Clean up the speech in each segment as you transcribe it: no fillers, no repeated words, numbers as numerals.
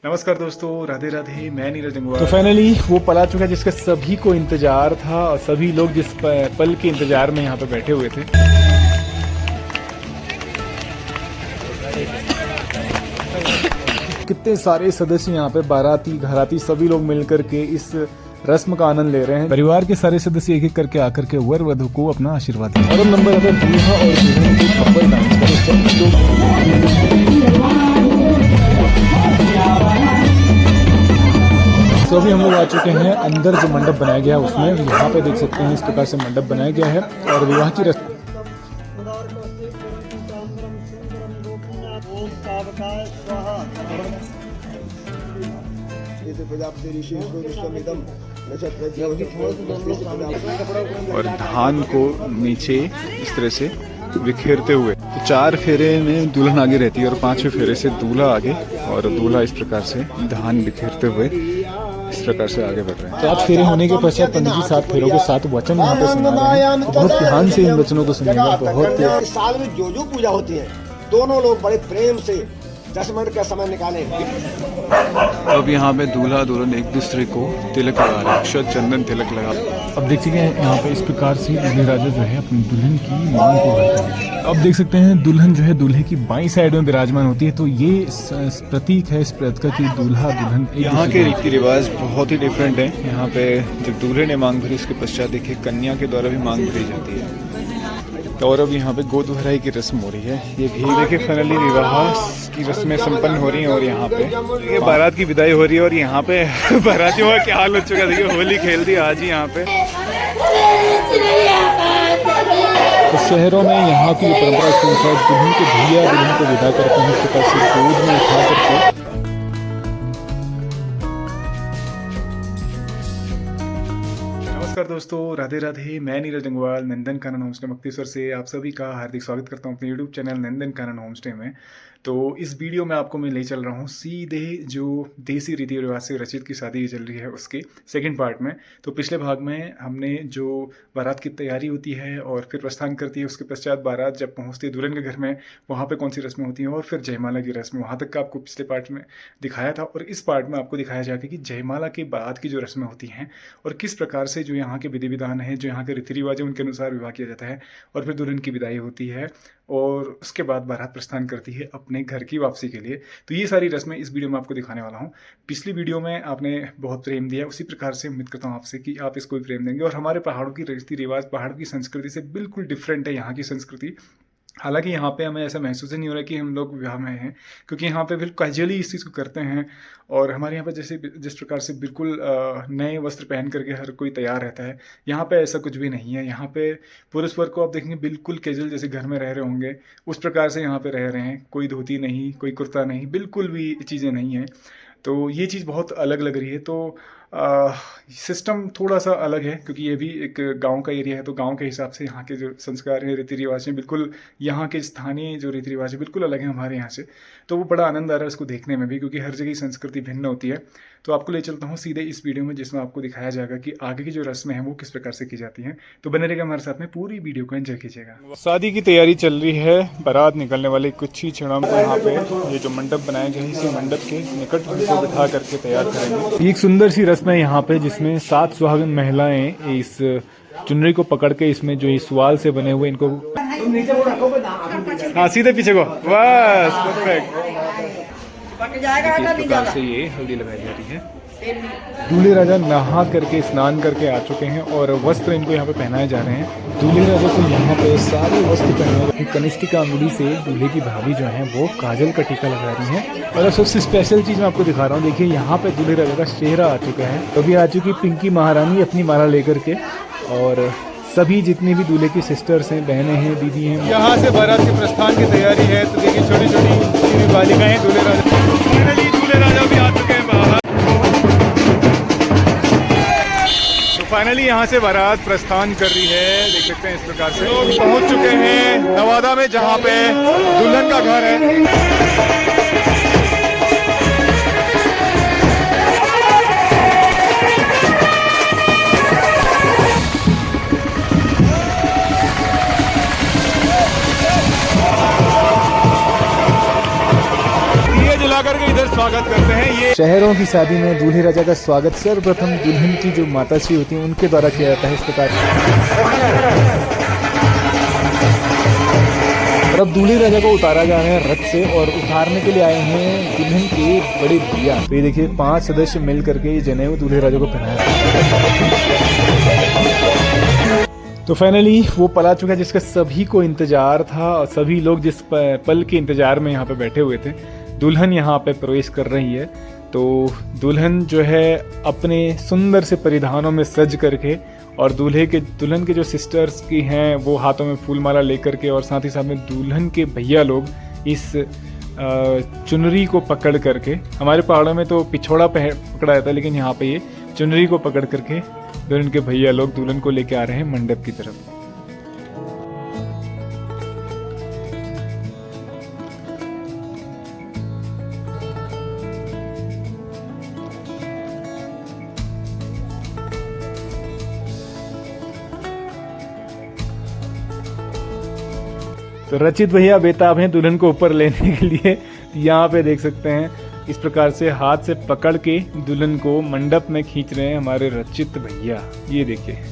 नमस्कार दोस्तों, राधे राधे। मैं नीरज जंगवाल। तो फाइनली वो पल आ चुका जिसका सभी को इंतजार था और सभी लोग जिस पल के इंतजार में यहाँ पे बैठे हुए थे। कितने सारे सदस्य यहाँ पे बाराती घराती सभी लोग मिलकर के इस रस्म का आनंद ले रहे हैं। परिवार के सारे सदस्य एक एक करके आकर के वर वधु को अपना आशीर्वाद दें। और नंबर अगर दूल्हा और दुल्हन के कपल डांस तो अभी हम लोग आ चुके हैं अंदर जो मंडप बनाया गया है उसमें। यहाँ पे देख सकते हैं इस प्रकार से मंडप बनाया गया है और विवाह की रस्म और धान को नीचे इस तरह से बिखेरते हुए तो 4 फेरे में दुल्हन आगे रहती है और 5वें फेरे से दूल्हा आगे, और दूल्हा इस प्रकार से धान बिखेरते हुए इस प्रकार से आगे बढ़ रहे हैं। 7 फेरे होने के पश्चात पंडित जी 7 फेरों के 7 वचन यहाँ पे सुना रहे हैं। बहुत ध्यान से इन वचनों को सुनिएगा। बहुत साल में जो पूजा होती है दोनों लोग बड़े प्रेम से 10 मिनट का समय निकाले। अब यहाँ पे दूल्हा दुल्हन एक दूसरे को तिलक लगा रहे हैं, अक्षत चंदन तिलक लगा। अब देख सकते हैं यहाँ पे इस प्रकार से दूल्हे राजा जो है अपनी दुल्हन की मांग को भरते हैं। अब देख सकते हैं दुल्हन जो है दूल्हे की बाईं साइड में विराजमान होती है। तो ये प्रतीक है इस प्रतीक का कि दूल्हा दुल्हन यहाँ के रीति रिवाज बहुत ही डिफरेंट है। यहाँ पे जब दूल्हे ने मांग भरी उसके पश्चात देखिए कन्या के द्वारा भी मांग भरी जाती है। और अब यहाँ पे गोद भराई की रस्म हो रही है। ये भी देखिए फाइनली विवाह की रस्में संपन्न हो रही हैं और यहाँ पे ये बारात की विदाई हो रही है। और यहाँ पे बारातियों का क्या हाल हो चुका है, देखिए होली खेल दी आज ही यहाँ पे। तो शहरों में यहाँ की परंपरा के अनुसार दुल्हन के भैया दुल्हन को विदा करते हैं, इस प्रकार से गोद में उठा करके। नमस्कार दोस्तों, राधे राधे। मैं नीरज जंगवाल नंदन कानन होमस्टे मुक्तेश्वर से आप सभी का हार्दिक स्वागत करता हूं अपने YouTube channel Nandan Kanan homestay में। तो इस वीडियो में आपको मैं ले चल रहा हूं सीधे जो देसी रीति रिवाज से रचित की शादी चल रही है उसके सेकंड पार्ट में। तो पिछले भाग में हमने जो बारात की तैयारी होती है और फिर प्रस्थान करती है, उसके पश्चात बारात जब पहुँचती है दुल्हन के घर में वहाँ पर कौन सी रस्में होती हैं और फिर जयमाला की रस्म, वहाँ तक का आपको पिछले पार्ट में दिखाया था। और इस पार्ट में आपको दिखाया जाएगा कि जयमाला के बाद की जो रस्में होती हैं और किस प्रकार से जो यहाँ के विधि विधान है, जो यहाँ के रीति रिवाज है, उनके अनुसार विवाह किया जाता है। और फिर दुल्हन की विदाई होती है और उसके बाद बारात प्रस्थान करती है अपने घर की वापसी के लिए। तो ये सारी रस्में इस वीडियो में आपको दिखाने वाला हूँ। पिछली वीडियो में आपने बहुत प्रेम दिया, उसी प्रकार से उम्मीद करता हूँ आपसे कि आप इसको भी प्रेम देंगे। और हमारे पहाड़ों की रीति रिवाज पहाड़ों की संस्कृति से बिल्कुल डिफरेंट है यहाँ की संस्कृति। हालांकि यहाँ पे हमें ऐसा महसूस ही नहीं हो रहा कि हम लोग विवाह में हैं, क्योंकि यहाँ पे बिल्कुल कैजुअली इस चीज़ को करते हैं। और हमारे यहाँ पे जैसे जिस प्रकार से बिल्कुल नए वस्त्र पहन करके हर कोई तैयार रहता है, यहाँ पे ऐसा कुछ भी नहीं है। यहाँ पे पुरुष वर्ग को आप देखेंगे बिल्कुल कैजुअल जैसे घर में रह रहे होंगे उस प्रकार से यहाँ पे रह रहे हैं। कोई धोती नहीं, कोई कुर्ता नहीं, बिल्कुल भी चीज़ें नहीं हैं। तो ये चीज़ बहुत अलग लग रही है। तो सिस्टम थोड़ा सा अलग है क्योंकि ये भी एक गांव का एरिया है। तो गांव के हिसाब से यहाँ के जो संस्कार हैं, रीति रिवाज हैं, बिल्कुल यहाँ के स्थानीय जो रीति रिवाज है बिल्कुल अलग है हमारे यहाँ से। तो वो बड़ा आनंद आ रहा है उसको देखने में भी, क्योंकि हर जगह की संस्कृति भिन्न होती है। तो आपको ले चलता हूँ सीधे इस वीडियो में जिसमें आपको दिखाया जाएगा कि आगे की जो रस्में हैं वो किस प्रकार से की जाती हैं। तो बने रहेगा हमारे साथ में, पूरी वीडियो को एंजॉय कीजिएगा। शादी की तैयारी चल रही है, बारात निकलने वाले कुछ ही क्षणों में यहाँ पे ये जो मंडप बनाया गया है इसी मंडप के निकट उनको बिठा करके तैयार करेंगे। एक सुंदर सी रस्म है यहाँ पे जिसमें 7 सुहागन महिलाएं इस चुनरी को पकड़ के इसमें जो इस वाल से बने हुए इनको हाँ सीधे पीछे को, बस परफेक्ट। इस प्रकार से ये हल्दी लगाई जा रही है। दूल्हे राजा नहा करके स्नान करके आ चुके हैं और वस्त्र इनको यहाँ पे पहनाए जा रहे हैं। दूल्हे राजा को यहाँ पे सारे वस्त्र पहनाए। कनिष्ठिका अंगुली से दूल्हे की भाभी जो है वो काजल का टीका लगा रही है। और अब सबसे स्पेशल चीज मैं आपको दिखा रहा हूँ, देखिए यहाँ पे दूल्हे राजा का चेहरा आ चुका है। तो अभी आ चुकी पिंकी महारानी अपनी माला लेकर के, और सभी जितनी भी दूल्हे की सिस्टर्स हैं, बहनें हैं, दीदी हैं। यहाँ से बारात के प्रस्थान की तैयारी है। तो देखिए छोटी छोटी बालिकाएं दूल्हे राजा भी आ चुके हैं बाहर। फाइनली यहाँ से बारात प्रस्थान कर रही है, देख सकते हैं इस प्रकार से लोग पहुँच चुके हैं नवादा में जहाँ पे दुल्हन का घर है। दिए जला करके इधर स्वागत करते हैं। शहरों की शादी में दूल्हे राजा का स्वागत सर्वप्रथम दुल्हन की जो माताश्री होती हैं उनके द्वारा किया जाता है इस प्रकार से। और अब दूल्हे राजा को उतारा जा रहा है रथ से और उतारने के लिए आए हैं दुल्हन के बड़े भैया। तो ये देखिए 5 सदस्य मिल करके ये जनेऊ दूल्हे राजा को पहनाया। तो फाइनली वो पल आ चुका जिसका सभी को इंतजार था और सभी लोग जिस पल के इंतजार में यहाँ पे बैठे हुए थे। दुल्हन यहाँ पे प्रवेश कर रही है। तो दुल्हन जो है अपने सुंदर से परिधानों में सज करके और दुल्हन के जो सिस्टर्स की हैं वो हाथों में फूलमाला लेकर के और साथ ही साथ में दुल्हन के भैया लोग इस चुनरी को पकड़ करके, हमारे पहाड़ों में तो पिछोड़ा पकड़ा जाता है लेकिन यहाँ पे ये चुनरी को पकड़ करके दुल्हन के भैया लोग दुल्हन को लेके आ रहे हैं मंडप की तरफ। तो रचित भैया बेताब हैं दुल्हन को ऊपर लेने के लिए। यहाँ पे देख सकते हैं इस प्रकार से हाथ से पकड़ के दुल्हन को मंडप में खींच रहे हैं हमारे रचित भैया। ये देखिए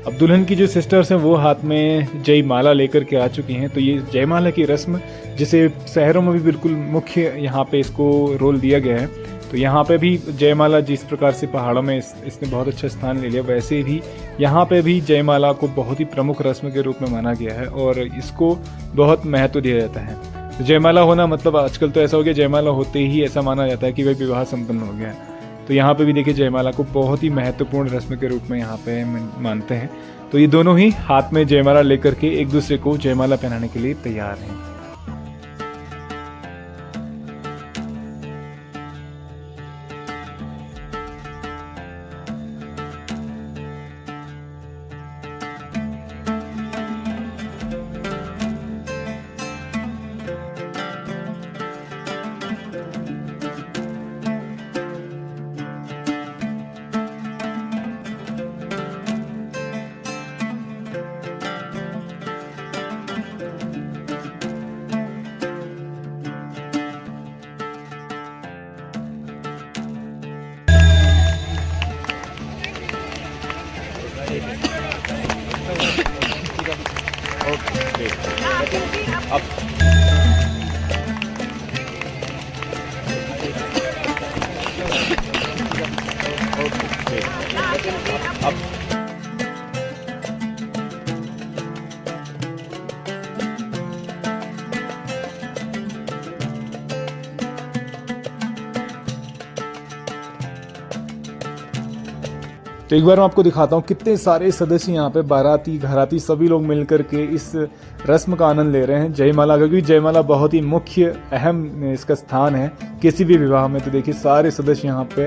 अब दुल्हन की जो सिस्टर्स हैं वो हाथ में जयमाला लेकर के आ चुकी हैं। तो ये जयमाला की रस्म जिसे शहरों में भी बिल्कुल मुख्य यहाँ पे इसको रोल दिया गया है। तो यहाँ पे भी जयमाला जिस प्रकार से पहाड़ों में इसने बहुत अच्छा स्थान ले लिया, वैसे भी यहाँ पे भी जयमाला को बहुत ही प्रमुख रस्म के रूप में माना गया है और इसको बहुत महत्व दिया जाता है। तो जयमाला होना मतलब आजकल तो ऐसा हो गया, जयमाला होते ही ऐसा माना जाता है कि भाई विवाह संपन्न हो गया है। तो यहाँ पे भी देखिए जयमाला को बहुत ही महत्वपूर्ण रस्म के रूप में यहाँ पे मानते हैं। तो ये दोनों ही हाथ में जयमाला लेकर के एक दूसरे को जयमाला पहनाने के लिए तैयार हैं। तो एक बार मैं आपको दिखाता हूँ कितने सारे सदस्य यहाँ पे बाराती घराती सभी लोग मिलकर के इस रस्म का आनंद ले रहे हैं जयमाला का, क्योंकि जयमाला बहुत ही मुख्य अहम इसका स्थान है किसी भी विवाह में। तो देखिए सारे सदस्य यहाँ पे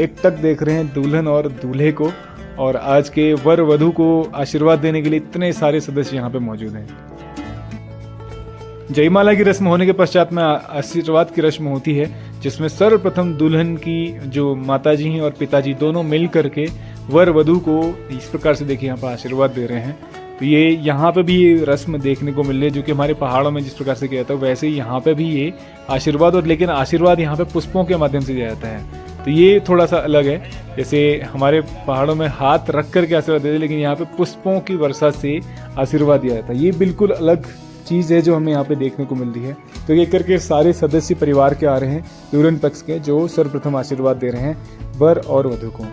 एकटक देख रहे हैं दुल्हन और दूल्हे को, और आज के वर वधू को आशीर्वाद देने के लिए इतने सारे सदस्य यहाँ पे मौजूद हैं। जयमाला की रस्म होने के पश्चात में आशीर्वाद की रस्म होती है, जिसमें सर्वप्रथम दुल्हन की जो माताजी हैं और पिताजी दोनों मिल करके वर वधू को इस प्रकार से देखिए यहाँ पर आशीर्वाद दे रहे हैं। तो ये यहाँ पे भी ये रस्म देखने को मिल रही है, जो कि हमारे पहाड़ों में जिस प्रकार से किया जाता है वैसे ही यहाँ पे भी ये आशीर्वाद, और लेकिन आशीर्वाद यहाँ पे पुष्पों के माध्यम से दिया जाता है। तो ये थोड़ा सा अलग है, जैसे हमारे पहाड़ों में हाथ रख करके आशीर्वाद देते हैं, लेकिन यहाँ पे पुष्पों की वर्षा से आशीर्वाद दिया जाता है। ये बिल्कुल अलग चीज़ है जो हमें यहाँ पे देखने को मिल रही है। तो ये करके सारे सदस्य परिवार के आ रहे हैं दुल्हन पक्ष के, जो सर्वप्रथम आशीर्वाद दे रहे हैं वर और वधू को।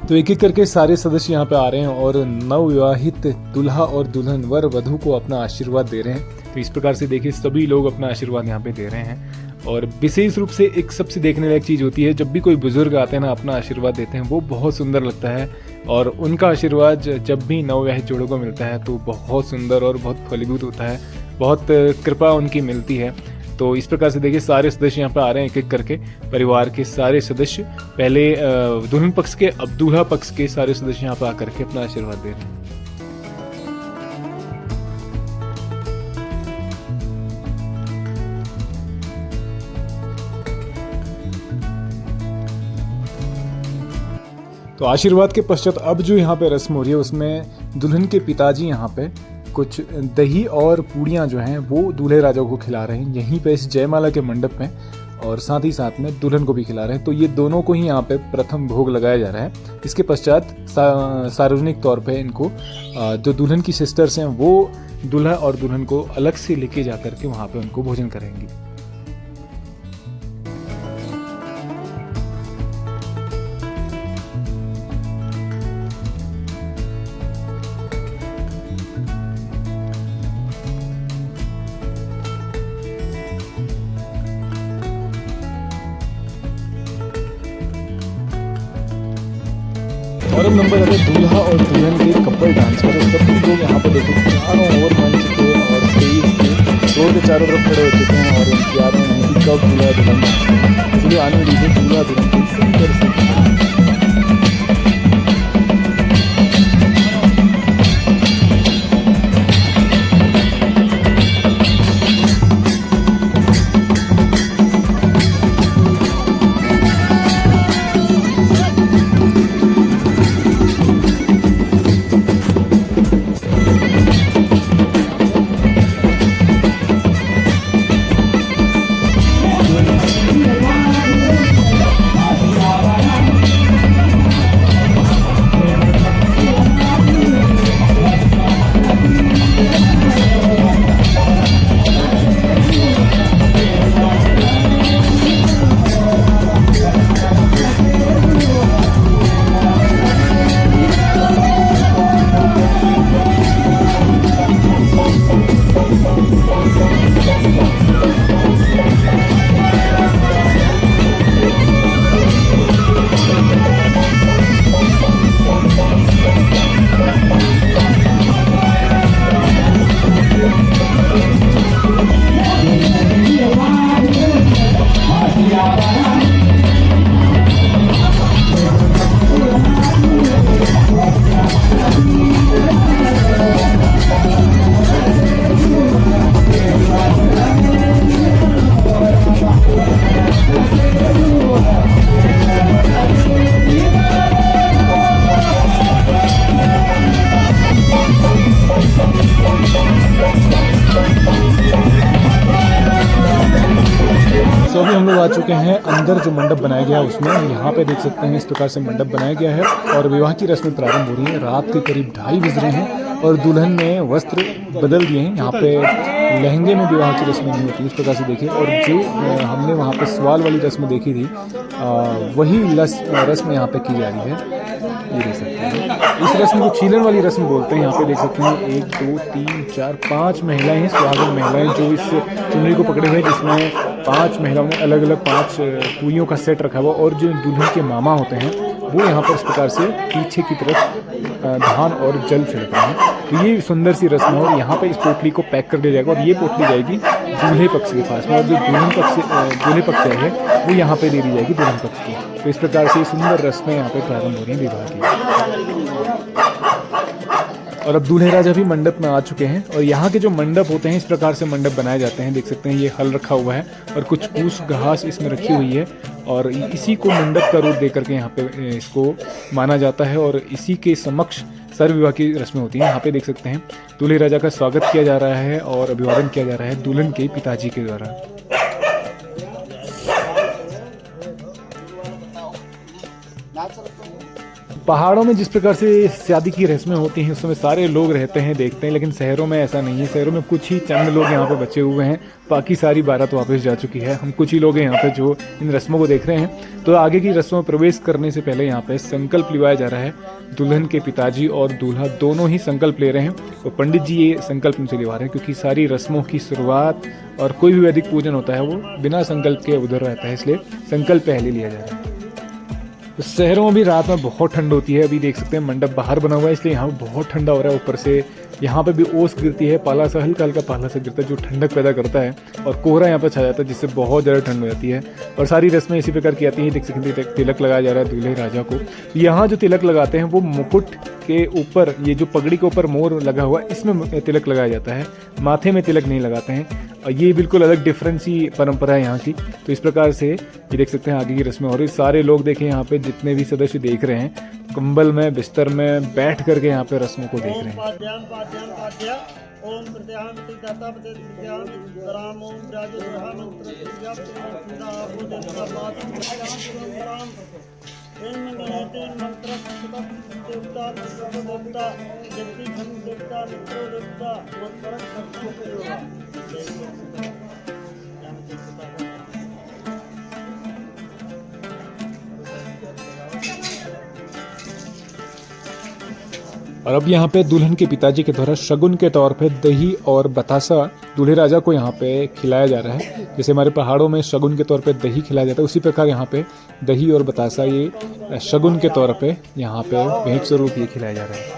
तो एक एक करके सारे सदस्य यहाँ पे आ रहे हैं और नवविवाहित दूल्हा और दुल्हन वर वधू को अपना आशीर्वाद दे रहे हैं। तो इस प्रकार से देखिए सभी लोग अपना आशीर्वाद यहाँ पे दे रहे हैं। और विशेष रूप से एक सबसे देखने लायक चीज़ होती है, जब भी कोई बुजुर्ग आते हैं ना अपना आशीर्वाद देते हैं, वो बहुत सुंदर लगता है। और उनका आशीर्वाद जब भी नवविवाहित जोड़ों को मिलता है तो बहुत सुंदर और बहुत फलीभूत होता है, बहुत कृपा उनकी मिलती है। तो इस प्रकार से देखिए सारे सदस्य यहाँ पर आ रहे हैं एक एक करके, परिवार के सारे सदस्य, पहले दुल्हन पक्ष के, अब दूल्हा पक्ष के सारे सदस्य यहाँ पर आकर के अपना आशीर्वाद दे रहे हैं। तो आशीर्वाद के पश्चात अब जो यहाँ पे रस्म हो रही है उसमें दुल्हन के पिताजी यहाँ पे कुछ दही और पूड़ियाँ जो हैं वो दूल्हे राजा को खिला रहे हैं यहीं पे इस जयमाला के मंडप में, और साथ ही साथ में दुल्हन को भी खिला रहे हैं। तो ये दोनों को ही यहाँ पे प्रथम भोग लगाया जा रहा है। इसके पश्चात सार्वजनिक तौर पे इनको जो दुल्हन की सिस्टर्स हैं वो दूल्हा और दुल्हन को अलग से लेके जा करके वहाँ पे उनको भोजन करेंगी। और अब नंबर आता है दूल्हा और दुल्हन के कपल डांस पर। सभी लोग यहाँ पर देखो चारों ओर मंच के और स्टेज के रोड के चारों तरफ खड़े हो चुके हैं और इंतजार में हैं कि कब दूल्हा दुल्हन, इसलिए आने दीजिए दूल्हा दुल्हन की सुंदर सी। तो अभी हम लोग आ चुके हैं अंदर जो मंडप बनाया गया है उसमें। यहाँ पे देख सकते हैं इस प्रकार से मंडप बनाया गया है और विवाह की रस्में प्रारंभ हो रही हैं। रात के करीब 2:30 बज रहे हैं और दुल्हन ने वस्त्र बदल दिए हैं। यहाँ पे लहंगे में विवाह की रस्में नहीं होती, इस प्रकार से देखिए। और जो हमने वहाँ पे सवाल वाली रस्म देखी थी वही रस्म यहाँ पे की जा रही है। ये देख सकते हैं, इस रस्म को छीलन वाली रस्म बोलते हैं। यहाँ पे देख सकते हैं 1 2 3 4 5 महिलाएं, सुहागन महिलाएं जो इस चुनरी को पकड़े हुए, जिसमें 5 महिलाओं ने अलग अलग 5 पूरियों का सेट रखा हुआ। और जो दुल्हन के मामा होते हैं वो यहाँ पर इस प्रकार से पीछे की तरफ धान और जल छिड़क रहे हैं। तो ये सुंदर सी रस्म है और यहाँ पे इस पोटली को पैक कर दिया जाएगा और ये पोटली जाएगी दूल्हे पक्ष के पास में, और जो दूल्हे पक्ष है वो यहाँ पे दे दी जाएगी दुल्हन पक्ष की। तो इस प्रकार से सुंदर रस्में यहाँ पे प्रारंभ हो रही हैं विवाह की। और अब दूल्हे राजा भी मंडप में आ चुके हैं और यहाँ के जो मंडप होते हैं इस प्रकार से मंडप बनाए जाते हैं। देख सकते हैं ये हल रखा हुआ है और कुछ पूस घास इसमें रखी हुई है और इसी को मंडप का रूप दे करके यहाँ पे इसको माना जाता है और इसी के समक्ष सर्व विवाह की रस्में होती हैं। यहाँ पे देख सकते हैं दूल्हे राजा का स्वागत किया जा रहा है और अभिवादन किया जा रहा है दुल्हन के पिताजी के द्वारा। पहाड़ों में जिस प्रकार से शादी की रस्में होती हैं, उसमें सारे लोग रहते हैं, देखते हैं, लेकिन शहरों में ऐसा नहीं है। शहरों में कुछ ही चंद लोग यहाँ पे बचे हुए हैं, बाकी सारी बारात वापस जा चुकी है। हम कुछ ही लोग हैं यहाँ पे जो इन रस्मों को देख रहे हैं। तो आगे की रस्मों में प्रवेश करने से पहले यहाँ पे संकल्प लिवाया जा रहा है। दुल्हन के पिताजी और दूल्हा दोनों ही संकल्प ले रहे हैं। तो पंडित जी ये संकल्प उनसे लिवा रहे हैं, क्योंकि सारी रस्मों की शुरुआत और कोई भी वैदिक पूजन होता है वो बिना संकल्प के उधर रहता है, इसलिए संकल्प पहले लिया जा रहा है। तो शहरों में भी रात में बहुत ठंड होती है। अभी देख सकते हैं मंडप बाहर बना हुआ है, इसलिए यहाँ बहुत ठंडा हो रहा है। ऊपर से यहाँ पे भी ओस गिरती है, पाला सा हल्का हल्का पाला सा गिरता है, जो ठंडक पैदा करता है, और कोहरा यहाँ पे छा जाता है, जिससे बहुत ज़्यादा ठंड हो जाती है। और सारी रस्में इसी प्रकार की आती हैं। देख सकते हैं तिलक लगाया जा रहा है दूल्हे राजा को। यहाँ जो तिलक लगाते हैं वो मुकुट के ऊपर, ये जो पगड़ी के ऊपर मोर लगा हुआ है, इसमें तिलक लगाया जाता है, माथे में तिलक नहीं लगाते हैं। और ये बिल्कुल अलग डिफरेंस ही परंपरा है यहाँ की। तो इस प्रकार से ये देख सकते हैं आगे की रस्में। और सारे लोग देखें यहाँ पे, जितने भी सदस्य देख रहे हैं, कंबल में बिस्तर में बैठ करके यहाँ पे रस्मों को देख रहे हैं। और अब यहाँ पे दुल्हन के पिताजी के द्वारा शगुन के तौर पे दही और बतासा दूल्हे राजा को यहाँ पे खिलाया जा रहा है। जैसे हमारे पहाड़ों में शगुन के तौर पे दही खिलाया जाता है, उसी प्रकार यहाँ पे दही और बतासा ये शगुन के तौर पे यहाँ पे भेंट स्वरूप ये खिलाया जा रहा है।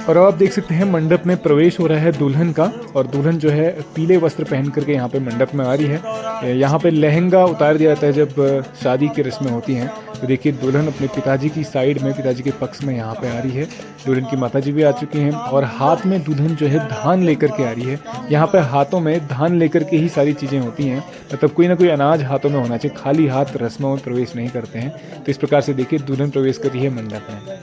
और अब आप देख सकते हैं मंडप में प्रवेश हो रहा है दुल्हन का। और दुल्हन जो है पीले वस्त्र पहन करके यहाँ पे मंडप में आ रही है। यहाँ पे लहंगा उतार दिया जाता है जब शादी की रस्में होती हैं। तो देखिए दुल्हन अपने पिताजी की साइड में, पिताजी के पक्ष में यहाँ पे आ रही है। दुल्हन की माताजी भी आ चुकी हैं और हाथ में दुल्हन जो है धान लेकर के आ रही है। यहाँ पे हाथों में धान लेकर के ही सारी चीज़ें होती हैं, मतलब कोई ना कोई अनाज हाथों में होना चाहिए, खाली हाथ रस्मों में प्रवेश नहीं करते हैं। तो इस प्रकार से देखिए दुल्हन प्रवेश कर रही है मंडप में।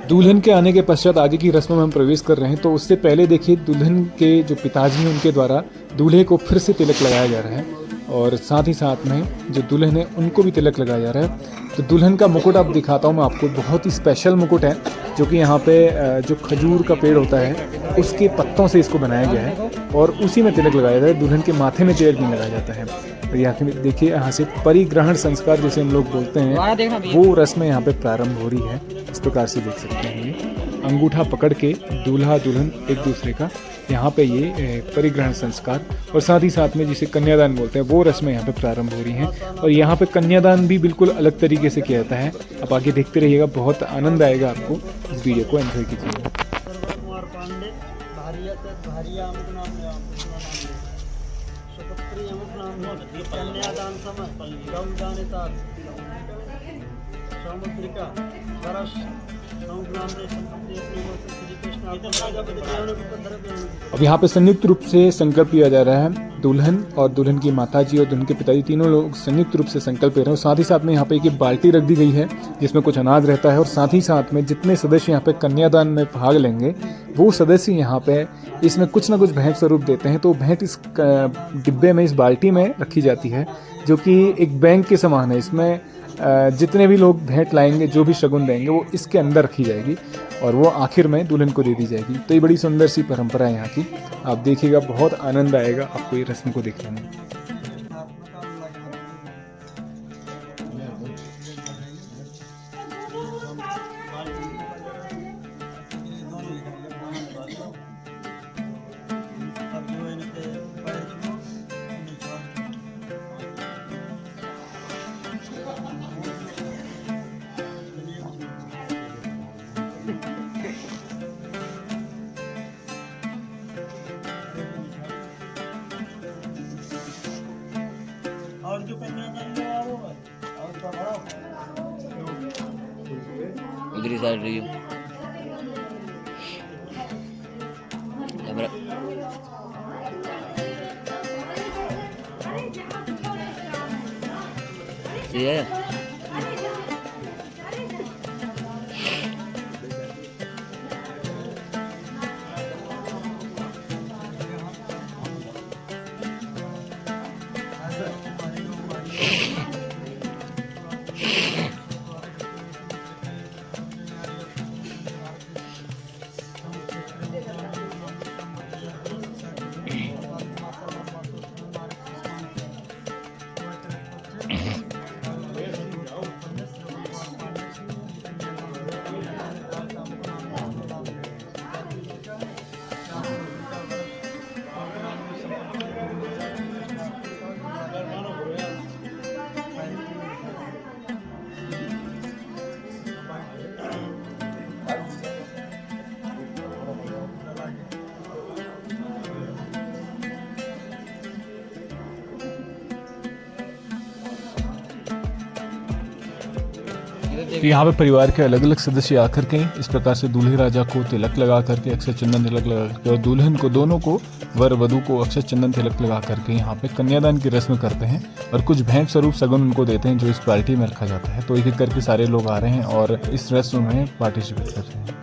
दुल्हन के आने के पश्चात आगे की रस्मों में हम प्रवेश कर रहे हैं। तो उससे पहले देखिए दुल्हन के जो पिताजी हैं उनके द्वारा दूल्हे को फिर से तिलक लगाया जा रहा है, और साथ ही साथ में जो दुल्हन है उनको भी तिलक लगाया जा रहा है। तो दुल्हन का मुकुट अब दिखाता हूँ मैं आपको, बहुत ही स्पेशल मुकुट है, जो कि यहाँ पे जो खजूर का पेड़ होता है उसके पत्तों से इसको बनाया गया है, और उसी में तिलक लगाया जाता है। दुल्हन के माथे में तिलक नहीं लगाया जाता है। तो यहाँ देखिए, यहाँ से परिग्रहण संस्कार जैसे हम लोग बोलते हैं, वो रस्में यहाँ पे प्रारंभ हो रही है। इस प्रकार से देख सकते हैं, ये अंगूठा पकड़ के दूल्हा दुल्हन एक दूसरे का, यहाँ पे ये परिग्रहण संस्कार, और साथ ही साथ में जिसे कन्यादान बोलते हैं वो रस्में यहाँ पे प्रारंभ हो रही हैं। और यहाँ पे कन्यादान भी बिल्कुल अलग तरीके से किया जाता है। आप आगे देखते रहिएगा, बहुत आनंद आएगा आपको। इस वीडियो को एंजॉय कीजिएगा। अब यहाँ पे संयुक्त रूप से संकल्प लिया जा रहा है। दुल्हन और दुल्हन की माताजी और दुल्हन के पिताजी तीनों लोग संयुक्त रूप से संकल्प ले रहे हैं। साथ ही साथ में यहाँ पे एक बाल्टी रख दी गई है जिसमें कुछ अनाज रहता है, और साथ ही साथ में जितने सदस्य यहाँ पे कन्यादान में भाग लेंगे वो सदस्य यहाँ पे इसमें कुछ ना कुछ भेंट स्वरूप देते हैं। तो भेंट इस डिब्बे में, इस बाल्टी में रखी जाती है, जो कि एक बैंक के समान है। इसमें जितने भी लोग भेंट लाएंगे, जो भी शगुन देंगे, वो इसके अंदर रखी जाएगी और वो आखिर में दुल्हन को दे दी जाएगी। तो ये बड़ी सुंदर सी परंपरा है यहाँ की। आप देखिएगा, बहुत आनंद आएगा आपको ये रस्म को देखने में। उधर ही साइड रही ये तो यहाँ पे परिवार के अलग अलग सदस्य आकर के इस प्रकार से दूल्हे राजा को तिलक लगा करके, अक्षत चंदन तिलक लगा करके, और दुल्हन को, दोनों को, वर वधू को अक्षत चंदन तिलक लगा करके यहाँ पे कन्यादान की रस्म करते हैं और कुछ भेंट स्वरूप सगुन उनको देते हैं जो इस पार्टी में रखा जाता है। तो एक एक करके सारे लोग आ रहे हैं और इस रस्म में पार्टिसिपेट कर रहे हैं।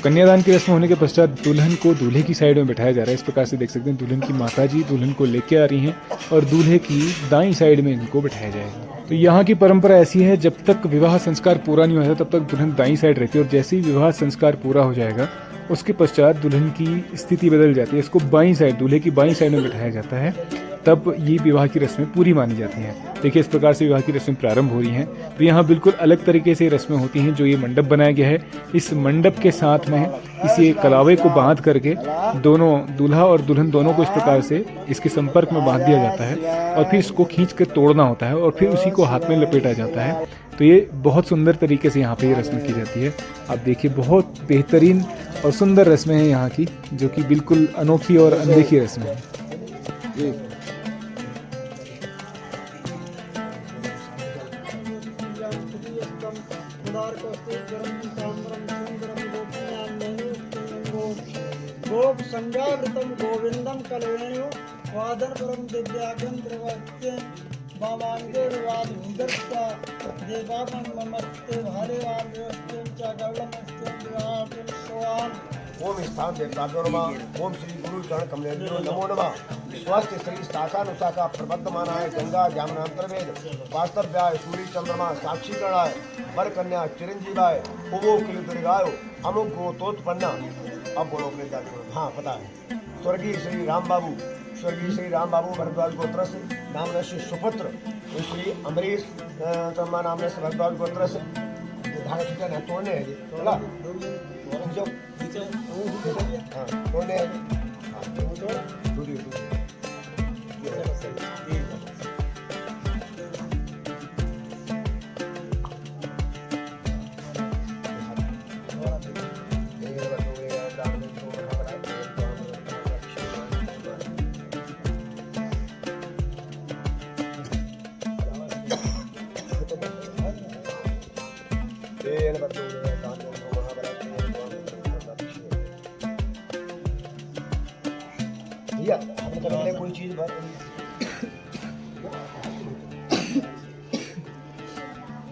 कन्यादान की रस्म होने के पश्चात दुल्हन को दूल्हे की साइड में बैठाया जा रहा है। इस प्रकार से देख सकते हैं दुल्हन की माताजी दुल्हन को लेके आ रही हैं और दूल्हे की दाईं साइड में इनको बिठाया जाएगा। तो यहाँ की परंपरा ऐसी है, जब तक विवाह संस्कार पूरा नहीं होता तब तक दुल्हन दाईं साइड रहती है और जैसे ही विवाह संस्कार पूरा हो जाएगा उसके पश्चात दुल्हन की स्थिति बदल जाती है। इसको बाईं साइड, दूल्हे की बाईं साइड में बिठाया जाता है, तब ये विवाह की रस्में पूरी मानी जाती हैं। देखिए इस प्रकार से विवाह की रस्में प्रारंभ हो रही हैं। तो यहाँ बिल्कुल अलग तरीके से रस्में होती हैं। जो ये मंडप बनाया गया है, इस मंडप के साथ में इसी कलावे को बांध करके दोनों दूल्हा और दुल्हन दोनों को इस प्रकार से इसके संपर्क में बांध दिया जाता है और फिर इसको खींच कर तोड़ना होता है और फिर उसी को हाथ में लपेटा जाता है। तो ये बहुत सुंदर तरीके से यहाँ पे ये रस्म की जाती है। आप देखिए बहुत बेहतरीन और सुंदर रस्में हैं यहाँ की, जो कि बिल्कुल अनोखी और अनदेखी रस्में हैं। गोप संगावृतम गोविंदम कलवेणु वादन परम दिव्यागम त्रिवाक्य बाबांगे वादुदत्ता देवापन ममस्ते भारे वाद्यस्ते च गौलमस्ते विवाहं सोआन। ओम स्थान देवताभ्यो नमः। ओम श्री गुरु चरण कमलेभ्यो नमो नमः। स्वस्थ श्री शाखानुशाखा प्रबद्धमानाय गंगा जामनांतरवेद वास्तव्याय सूर्य चंद्रमा साक्षीकरणाय वर कन्या चिरंजीवाय उवो किल दुर्गायो अमुक गोतोत्पन्ना। अब बोलो अपने दादी। हाँ पता है। स्वर्गीय श्री राम बाबू भरद्वाज गोत्र से नाम श्री सुपुत्र श्री अमरीश नाम से भरद्वाज गोत्र से धागा छुट्टा ना तोड़ने हैं बोला हाँ तोड़ने हैं कोई चीज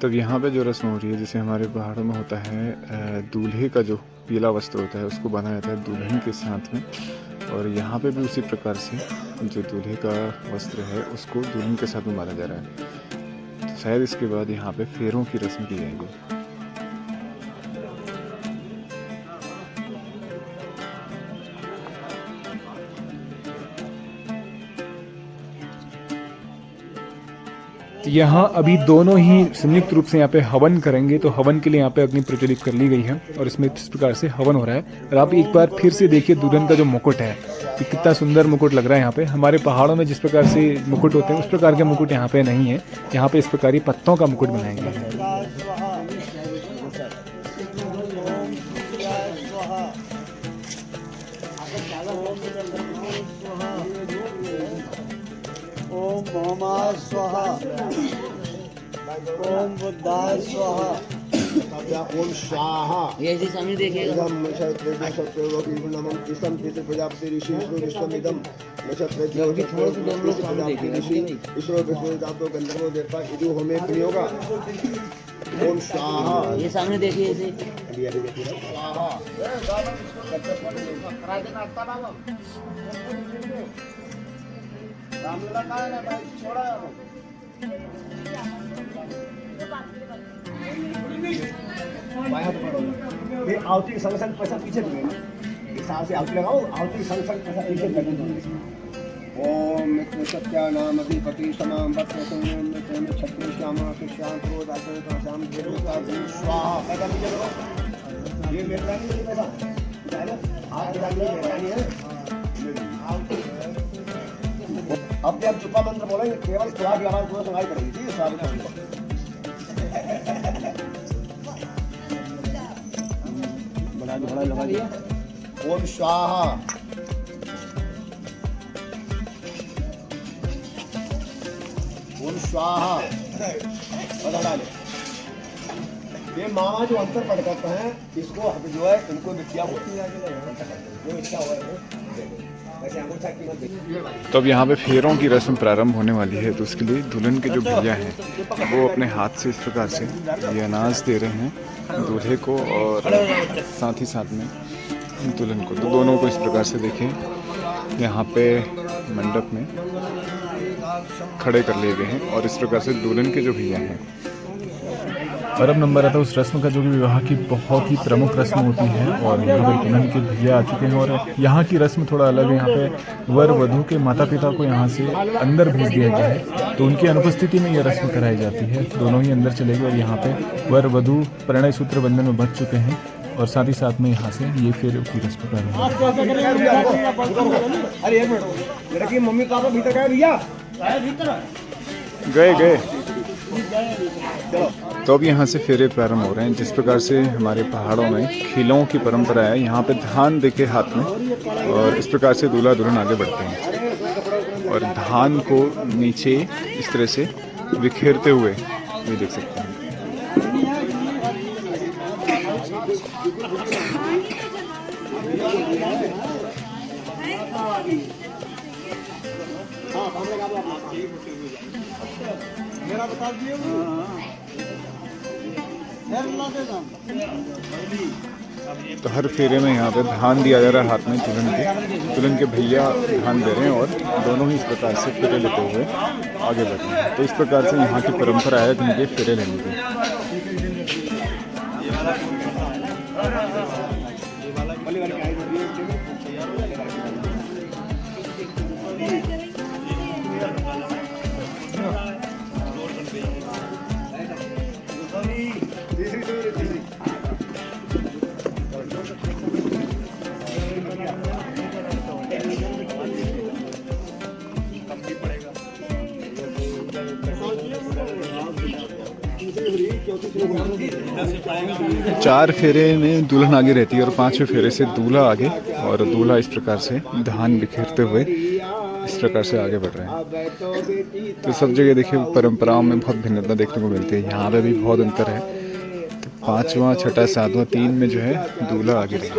तब यहाँ पे जो रस्म हो रही है, जैसे हमारे पहाड़ों में होता है, दूल्हे का जो पीला वस्त्र होता है उसको बांधा जाता है दुल्हन के साथ में, और यहाँ पे भी उसी प्रकार से जो दूल्हे का वस्त्र है उसको दुल्हन के साथ में बांधा जा रहा है। तो शायद इसके बाद यहाँ पे फेरों की रस्म की जाएगी। यहाँ अभी दोनों ही संयुक्त रूप से यहाँ पे हवन करेंगे। तो हवन के लिए यहाँ पे अग्नि प्रज्वलित कर ली गई है और इसमें इस प्रकार से हवन हो रहा है। और आप एक बार फिर से देखिए दुल्हन का जो मुकुट है, कि कितना सुंदर मुकुट लग रहा है यहाँ पे। हमारे पहाड़ों में जिस प्रकार से मुकुट होते हैं उस प्रकार के मुकुट यहाँ पे नहीं है। यहाँ पे इस प्रकार ही पत्तों का मुकुट बनाया गया है। सोमाय स्वाहा, ओम बुद्धाय स्वाहा, ओम स्वाहा। ये ऐसे सामने देखिएगा। इदं नमः इष्टं पितृ प्रजापति ऋषि विष्णु विष्णुमिदं नक्षत्र योगी थोड़ा सा दोनों लोग सामने देखिएगा। ऋषि ईश्वर विष्णु जातो गंधर्व देवता इदु होमे प्रयोगा। ओम स्वाहा। ये सामने देखिए ऐसे। स्वाहा। ये आवती के संग संग पैसा पीछे लगेगा। इस साल से आवती लगाओ, आवती के संग संग पैसा पीछे लगेगा। ओम मित्र सत्या नाम अधिपति समाम भक्त संयम में छत्र श्यामा सुश्याम क्रोध आसन श्याम देवता स्वाहा। पैसा पीछे लगाओ। ये मेरा नहीं है पैसा। आप मेहरबानी है। अब जब चुपा मंत्र बोलेंगे केवल थोड़ा की आवाज पूरा सुनाई पड़ेगी। ठीक है स्वागत है। बड़ा लगा दिया। ओम स्वाहा। ओम स्वाहा। बता डाले। ये मामा जो अंतर पढ़ करते हैं इसको जो है इनको विद्या होती है। जो इच्छा हुआ है तो अब यहाँ पे फेरों की रस्म प्रारंभ होने वाली है। तो उसके लिए दुल्हन के जो भैया हैं वो अपने हाथ से इस प्रकार से ये अनाज दे रहे हैं दूल्हे को और साथ ही साथ में दुल्हन को। तो दोनों को इस प्रकार से देखें यहाँ पे मंडप में खड़े कर लिए गए हैं और इस प्रकार से दुल्हन के जो भैया हैं। और अब नंबर आता है उस रस्म का जो कि विवाह की बहुत ही प्रमुख रस्म होती है। और यहाँ पर दुल्हन के भैया आ चुके हैं और यहाँ की रस्म थोड़ा अलग है। यहाँ पे वर वधू के माता पिता को यहाँ से अंदर भेज दिया गया है। तो उनकी अनुपस्थिति में यह रस्म कराई जाती है। दोनों ही अंदर चले गए और यहाँ पे वर वधू परिणय सूत्र बंधन में बंध चुके हैं और साथ ही साथ में यहाँ से ये फिर की रस्म प्रारंभ हुई। अरे एक मिनट मेरा कि मम्मी पापा भीतर गए भैया गए। तो अब यहाँ से फेरे प्रारंभ हो रहे हैं। जिस प्रकार से हमारे पहाड़ों में खिलों की परंपरा है, यहाँ पे धान देके हाथ में और इस प्रकार से दूल्हा दुल्हन आगे बढ़ते हैं और धान को नीचे इस तरह से बिखेरते हुए ये देख सकते हैं। मेरा बता दिए। तो हर फेरे में यहाँ पे धान दिया जा रहा है हाथ में दुल्हन के भैया धान दे रहे हैं और दोनों ही इस प्रकार से फेरे लेते हुए आगे बढ़ रहे हैं। तो इस प्रकार से यहाँ की परंपरा है जिनके फेरे लेने की। चार फेरे में दुल्हन आगे रहती है और पांचवें फेरे से दूल्हा आगे और दूल्हा इस प्रकार से धान बिखेरते हुए इस प्रकार से आगे बढ़ रहे हैं। तो सब जगह देखिए परंपराओं में बहुत भिन्नता देखने को मिलती है। यहाँ पे भी बहुत अंतर है। तो पांचवा छठा सातवां तीन में जो है दूल्हा आगे रहेगा।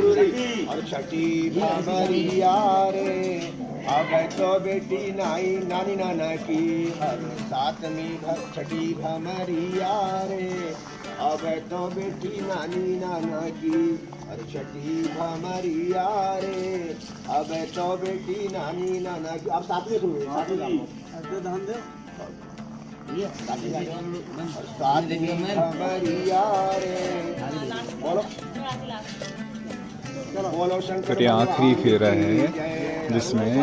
अब तो बेटी नाई नानी नाना की सातवीं छठी भमरिया रे। अब तो बेटी नानी नाना की छठी भमरिया रे। अब तो बेटी नानी नाना की। अब सातवीं सुनिए। सातवीं भमरिया रे। बोलो तो ये आखिरी फेरा है जिसमें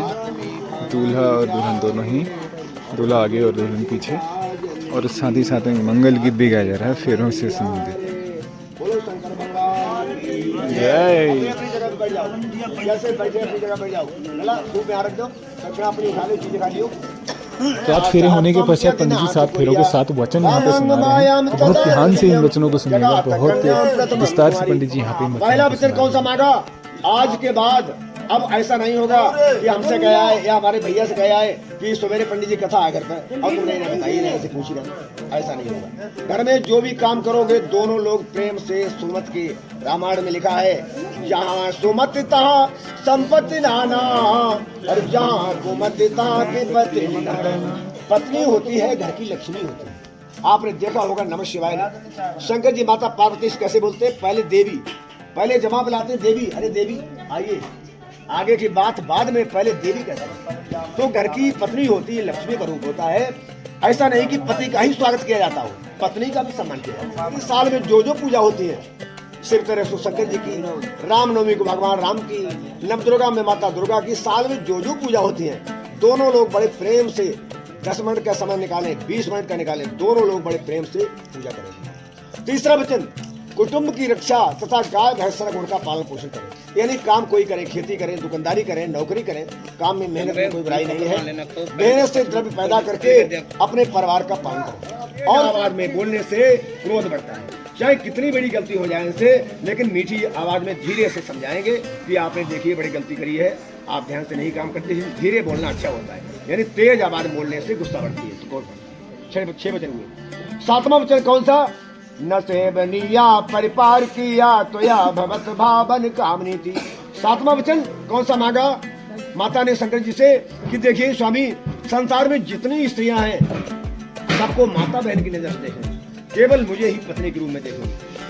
दूल्हा और दुल्हन दोनों ही, दूल्हा आगे और दुल्हन पीछे, और साथ ही साथ में मंगल गीत भी गाया जा रहा है फेरों से संबंधित। जय। तो आज फेरे होने के पश्चात पंडित जी 7 फेरों के 7 वचन यहाँ पे सुना रहे हैं। तो बहुत ध्यान से इन वचनों को सुनिएगा। बहुत विस्तार से पंडित जी यहाँ पे पहला वचन कौन सा मांगा? आज के बाद अब ऐसा नहीं होगा कि हमसे गया है या हमारे भैया से गया है कि सवेरे पंडित जी कथा आ करता है और तुमने इन्हें बताई नहीं, ऐसे पूछ ही रहे। ऐसा नहीं होगा। घर में जो भी काम करोगे दोनों लोग प्रेम से सुमत के रामायण में लिखा है, जहाँ सुमत तहाँ संपत्ति नाना और जहाँ कुमत तहाँ विपत्ति नाना। पत्नी होती है घर की लक्ष्मी होती है। आपने देखा होगा नमः शिवाय में शंकर जी माता पार्वती से कैसे बोलते हैं, पहले देवी, पहले जमा बुलाते हैं देवी, अरे देवी आइए, आगे की बात बाद में, पहले देवी कहते हैं। तो घर की पत्नी होती है, लक्ष्मी का रूप होता है। ऐसा नहीं कि पति का ही स्वागत किया जाता हो, पत्नी का भी सम्मान किया जाता है। इस साल में जो जो पूजा होती है, सिर्फ तरह शंकर जी की, रामनवमी को भगवान राम की, नवदुर्गा में माता दुर्गा की, साल में जो जो पूजा होती है दोनों लोग बड़े प्रेम से 10 मिनट का समय निकालें, 20 मिनट का निकालें, दोनों लोग बड़े प्रेम से पूजा करें। तीसरा वचन, कुटुंब की रक्षा तथा गाय भैंस गुण का पालन पोषण करें। यानी काम कोई करे, खेती करें, दुकानदारी करें, नौकरी करें, काम में मेहनत में कोई बुराई नहीं है। मेहनत से द्रव्य पैदा करके अपने परिवार का पालन करें। और आवाज में बोलने से क्रोध बढ़ता है, चाहे कितनी बड़ी गलती हो जाए इनसे, लेकिन मीठी आवाज में धीरे से समझाएंगे कि आपने देखिए बड़ी गलती करी है, आप ध्यान से नहीं काम करते, धीरे बोलना अच्छा होता है। यानी तेज आवाज बोलने से गुस्सा बढ़ती है। तो 6 वचन हुए। 7वां वचन कौन सा, न से बनिया परिपार किया तो या भगवत भावन कामनी थी। 7वां वचन कौन सा मांगा माता ने शंकर जी से कि देखिए स्वामी, संसार में जितनी स्त्रियां हैं सबको माता बहन की नजर से देखें, केवल मुझे ही पत्नी के रूप में देखो।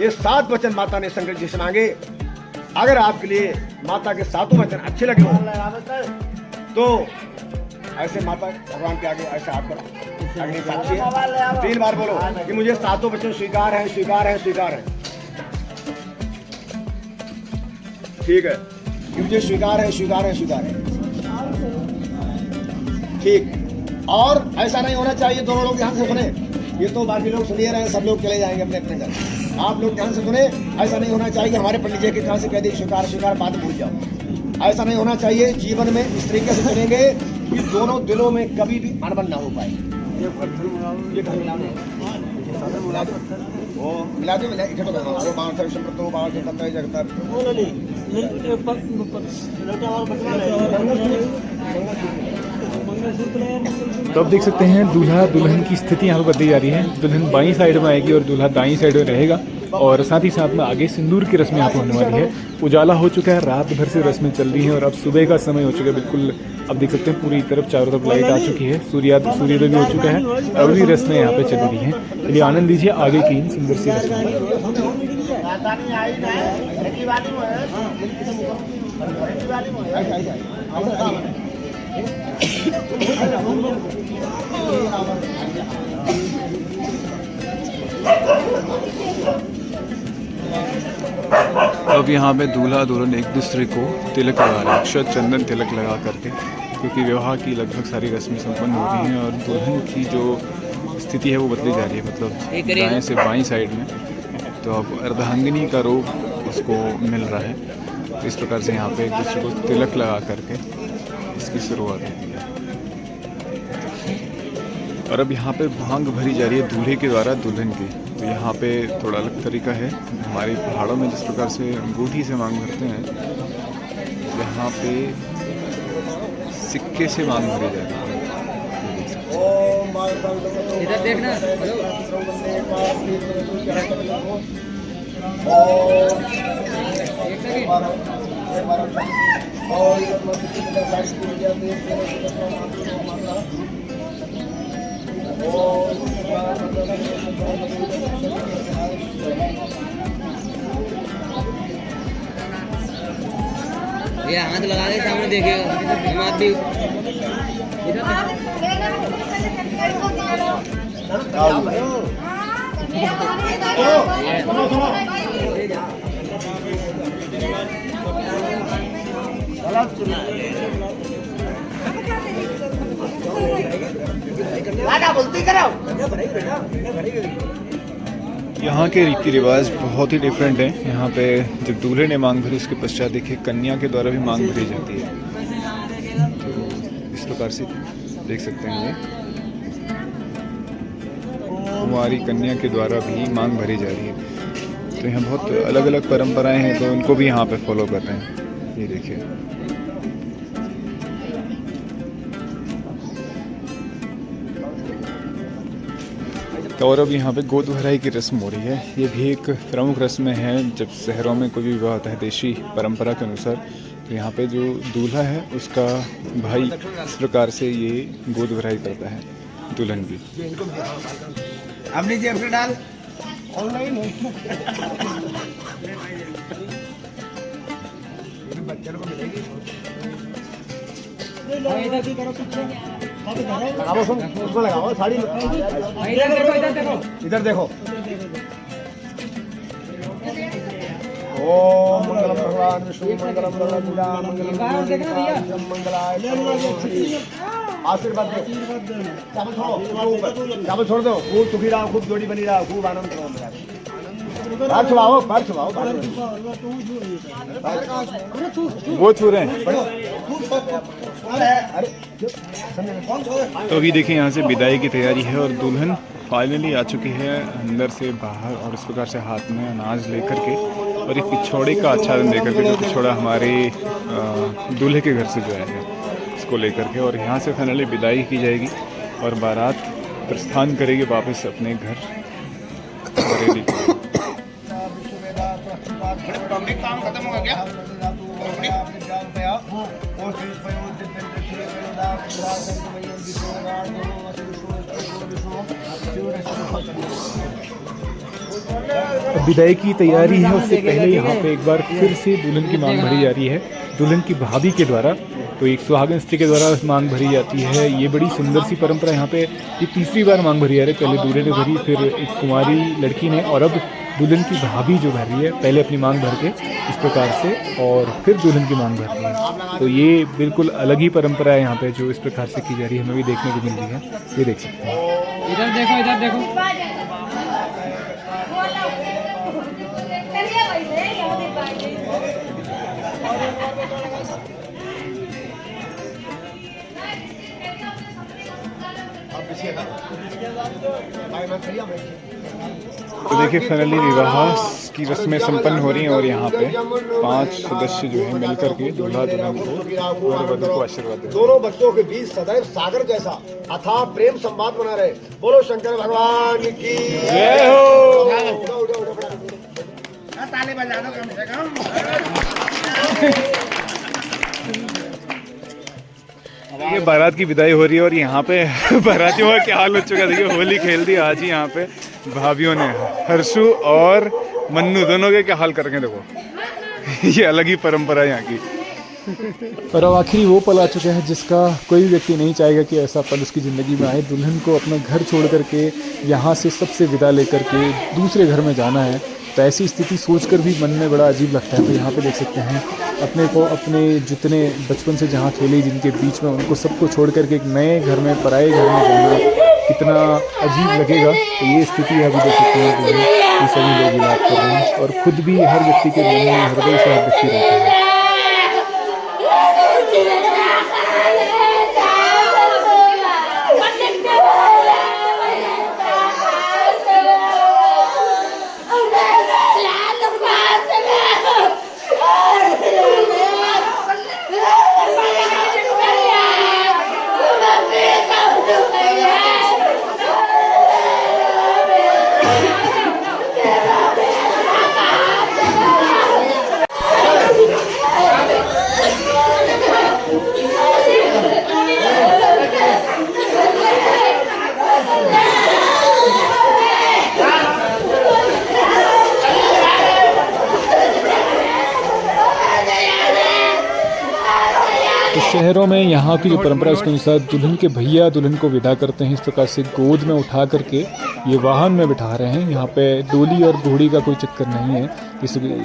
ये 7 वचन माता ने शंकर जी से मांगे। अगर आपके लिए माता के 7 वचन अच्छे लगे तो ऐसे माता भगवान के आगे ऐसे हाथ बढ़ा, अग्नि साक्षी है, 3 बार बोलो कि मुझे 7 वचन स्वीकार है, स्वीकार है, स्वीकार है। ठीक है, कि मुझे स्वीकार है, स्वीकार है, स्वीकार है। ठीक। और ऐसा नहीं होना चाहिए, दोनों लोग ध्यान से सुने, ये तो बाकी लोग सुनिए रहे हैं, सब लोग चले जाएंगे अपने अपने घर। आप लोग ध्यान से सुने, ऐसा नहीं होना चाहिए हमारे पंडित जी के कहाँ से कह दी स्वीकार स्वीकार, बात भूल जाओ। ऐसा नहीं होना चाहिए। जीवन में इस तरीके से चलेंगे कि दोनों दिलों में कभी भी अनबन ना हो पाए। ये घर मिला दो, वो मिला दो, इकट्ठा करना, वो बाहर से संप्रतो बाहर से तत्व जगता। तो आप देख सकते हैं दूल्हा दुल्हन की स्थिति यहाँ पर बदली जा रही है। दुल्हन बाईं साइड में आएगी और दूल्हा दाईं साइड में रहेगा, और साथ ही साथ में आगे सिंदूर की रस्में यहाँ पर होने वाली है। उजाला हो चुका है, रात भर से रस्में चल रही हैं और अब सुबह का समय हो चुका है। बिल्कुल आप देख सकते हैं पूरी तरफ चारों तरफ लाइट आ चुकी है, सूर्योदय भी हो चुका है, अब भी रस्में यहाँ पे चल रही हैं। चलिए आनंद लीजिए आगे की इन सुंदर सी रस्में। अब यहाँ पे दूल्हा दुल्हन एक दूसरे को तिलक लगा रहे हैं, अक्षत चंदन तिलक लगा करके, क्योंकि विवाह की लगभग सारी रस्में संपन्न हो रही हैं और दुल्हन की जो स्थिति है वो बदली जा रही है, मतलब दाएं से बाईं साइड में। तो अब अर्धांगिनी का रूप उसको मिल रहा है। तो इस प्रकार से यहाँ पे एक दूसरे को तिलक लगा करके इसकी शुरुआत होती है। और अब यहाँ पे भांग भरी जा रही है दूल्हे के द्वारा दुल्हन की। तो यहाँ पे थोड़ा अलग तरीका है। हमारे पहाड़ों में जिस प्रकार से अंगूठी से मांग भरते हैं, यहाँ पे सिक्के से मांग भरी जा रही है। इधर देखना, ये हाथ लगा के सामने देखिएगा, हम आप भी यहाँ के रीति रिवाज बहुत ही डिफरेंट हैं। यहाँ पे जब दूल्हे ने मांग भरी उसके पश्चात देखिए कन्या के द्वारा भी मांग भरी जाती है। तो इस प्रकार से देख सकते हैं ये कुंवारी कन्या के द्वारा भी मांग भरी जा रही है। तो यहाँ बहुत अलग अलग परंपराएं हैं, तो उनको भी यहाँ पे फॉलो कर रहे हैं। ये देखिए। तो और अब यहाँ पे गोद भराई की रस्म हो रही है। ये भी एक प्रमुख रस्म है जब शहरों में कोई भी विवाह होता है देशी परंपरा के अनुसार। तो यहाँ पे जो दूल्हा है उसका भाई इस प्रकार से ये गोद भराई करता है दुल्हन की। अपनी जेब से डाल ऑनलाइन बच्चों को मिलेगी। लगाओ उसमें लगाओ साड़ी इधर देखो। ओम मंगलम भगवान विष्णु मंगलम गरुड़ा मंगलम मंगलाय आशीर्वाद दो। चावल छोड़ दो। खूब सुखी रहो, खूब जोड़ी बनी रहो, खूब आनंद करो। पैर छुआओ, पैर छुआओ। वो छू रहे हैं। तो अभी देखिए यहाँ से विदाई की तैयारी है और दुल्हन फाइनली आ चुकी है अंदर से बाहर और इस प्रकार से हाथ में अनाज लेकर के और एक पिछोड़े का आच्छादन देकर के, जो पिछोड़ा हमारे दूल्हे के घर से जो है इसको लेकर के, और यहाँ से फाइनली विदाई की जाएगी और बारात प्रस्थान करेगी वापस अपने घर बरेली। काम खत्म हो गया। विदाई की तैयारी है, उससे पहले यहाँ पे एक बार फिर से दुल्हन की मांग भरी जा रही है दुल्हन की भाभी के द्वारा। तो एक सुहागन स्त्री के द्वारा मांग भरी जाती है। ये बड़ी सुंदर सी परंपरा यहाँ पे ये तीसरी बार मांग भरी जा रही है। पहले दूल्हे ने भरी, फिर एक कुमारी लड़की ने, और अब दुल्हन की भाभी जो भर रही है पहले अपनी मांग भर के इस प्रकार से और फिर दुल्हन की मांग भर रही है। तो ये बिल्कुल अलग ही परंपरा है यहाँ पे जो इस प्रकार से की जा रही है, हमें भी देखने को मिल रही है। ये देख सकते हैं। इधर देखो, इधर देखो। तो देखिए फाइनली विवाह की रस्में संपन्न हो रही हैं और यहाँ पे 5 सदस्य जो है मिलकर के दूल्हा दुल्हन को और वधू को आशीर्वाद देते हैं। दोनों बच्चों के बीच सदैव सागर जैसा अथाह प्रेम संवाद बना रहे। बोलो शंकर भगवान की जय हो। ताली बजा दो कम से कम। ये बारात की विदाई हो रही है और यहाँ पे बारातियों का क्या हाल हो चुका है। देखिए होली खेल दी आज ही यहाँ पे भाभियों ने। हर्षु और मन्नू दोनों के क्या हाल करके देखो। ये अलग ही परंपरा है यहाँ की। और अब आखिरी वो पल आ चुका है जिसका कोई भी व्यक्ति नहीं चाहेगा कि ऐसा पल उसकी ज़िंदगी में आए। दुल्हन को अपना घर छोड़ करके यहाँ से सबसे विदा लेकर के दूसरे घर में जाना है। तो ऐसी स्थिति सोचकर भी मन में बड़ा अजीब लगता है। तो यहाँ पे देख सकते हैं अपने को, अपने जितने बचपन से जहाँ खेले जिनके बीच में, उनको सबको छोड़ करके एक नए घर में, पराए घर में जाना कितना अजीब लगेगा। तो ये स्थिति अभी देख सकते हैं कि सभी लोग इलाज कर रहे हैं और खुद भी हर व्यक्ति के मन में हृदय से हर व्यक्ति रहता है। शहरों में यहाँ की जो परंपरा है उसके अनुसार दुल्हन के भैया दुल्हन को विदा करते हैं इस प्रकार से गोद में उठा करके ये वाहन में बिठा रहे हैं। यहाँ पे डोली और घोड़ी का कोई चक्कर नहीं है।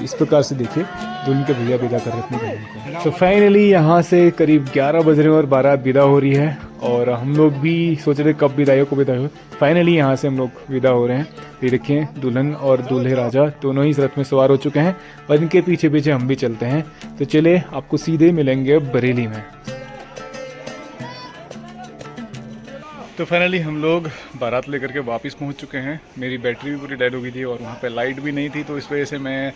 इस प्रकार से देखिए दुल्हन के भैया विदा कर रहे हैं अपनी बहन को। तो फाइनली यहाँ से करीब 11 बज रहे हैं और बारात विदा हो रही है और हम लोग भी सोच रहे कब विदाई हो, कब विदाई हो। फाइनली यहाँ से हम लोग विदा हो रहे हैं। ये देखिए दुल्हन और दूल्हे राजा दोनों ही इस रथ में सवार हो चुके हैं और इनके पीछे पीछे हम भी चलते हैं। तो चले आपको सीधे मिलेंगे बरेली में। तो फाइनली हम लोग बारात लेकर के वापस पहुंच चुके हैं। मेरी बैटरी भी पूरी डेड हो गई थी और वहाँ पे लाइट भी नहीं थी, तो इस वजह से मैं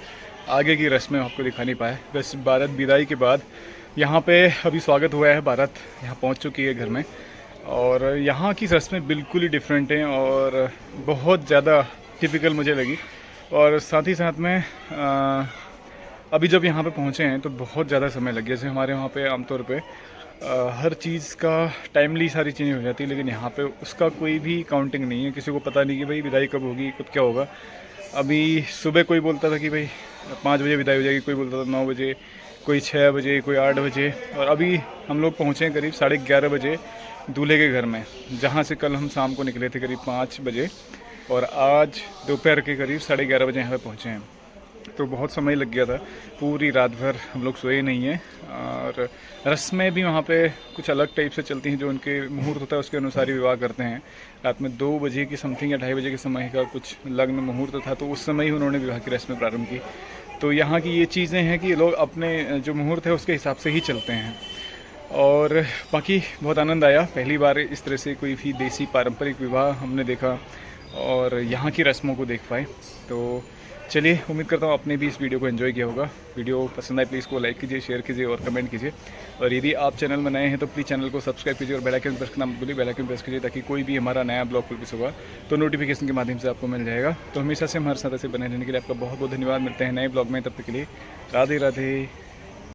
आगे की रस्में आपको दिखा नहीं पाया। बस बारात विदाई के बाद यहाँ पे अभी स्वागत हुआ है, बारात यहाँ पहुँच चुकी है घर में। और यहाँ की रस्में बिल्कुल ही डिफरेंट हैं और बहुत ज़्यादा टिपिकल मुझे लगी। और साथ ही साथ में अभी जब यहाँ पे पहुँचे हैं तो बहुत ज़्यादा समय लग गया। जैसे हमारे वहाँ पे आमतौर पे हर चीज़ का टाइमली सारी चीज़ें हो जाती है, लेकिन यहाँ पे उसका कोई भी काउंटिंग नहीं है। किसी को पता नहीं कि भाई विदाई कब होगी, कब क्या होगा। अभी सुबह कोई बोलता था कि भाई 5 बजे विदाई हो जाएगी, कोई बोलता था 9 बजे, कोई 6 बजे, कोई 8 बजे। और अभी हम लोग पहुँचे हैं करीब 11:30 बजे दूल्हे के घर में, जहाँ से कल हम शाम को निकले थे करीब 5 बजे, और आज दोपहर के करीब 11:30 बजे यहाँ पे पहुँचे हैं। तो बहुत समय लग गया था, पूरी रात भर हम लोग सोए नहीं हैं। और रस्में भी वहाँ पे कुछ अलग टाइप से चलती हैं, जो उनके मुहूर्त होता है उसके अनुसार ही विवाह करते हैं। रात में 2 बजे की समथिंग या 2:30 बजे के समय का कुछ लग्न मुहूर्त था, तो उस समय ही उन्होंने विवाह की रस्में प्रारंभ की। तो यहाँ की ये चीज़ें हैं कि लोग अपने जो मुहूर्त है उसके हिसाब से ही चलते हैं। और बाकी बहुत आनंद आया, पहली बार इस तरह से कोई भी देसी पारंपरिक विवाह हमने देखा और यहाँ की रस्मों को देख पाए। तो चलिए, उम्मीद करता हूँ आपने भी इस वीडियो को एंजॉय किया होगा। वीडियो पसंद आए प्लीज़ को लाइक कीजिए, शेयर कीजिए और कमेंट कीजिए। और यदि आप चैनल में नए हैं तो प्लीज़ चैनल को सब्सक्राइब कीजिए और बेल आइकन प्रेस करना मत भूलिए। बेल आइकन प्रेस कीजिए ताकि कोई भी हमारा नया ब्लॉग पब्लिश होगा तो नोटिफिकेशन के माध्यम से आपको मिल जाएगा। तो हमेशा से हमारे साथ ऐसे बने रहने के लिए आपका बहुत बहुत धन्यवाद। मिलते हैं नए ब्लॉग में, तब तक के लिए राधे राधे।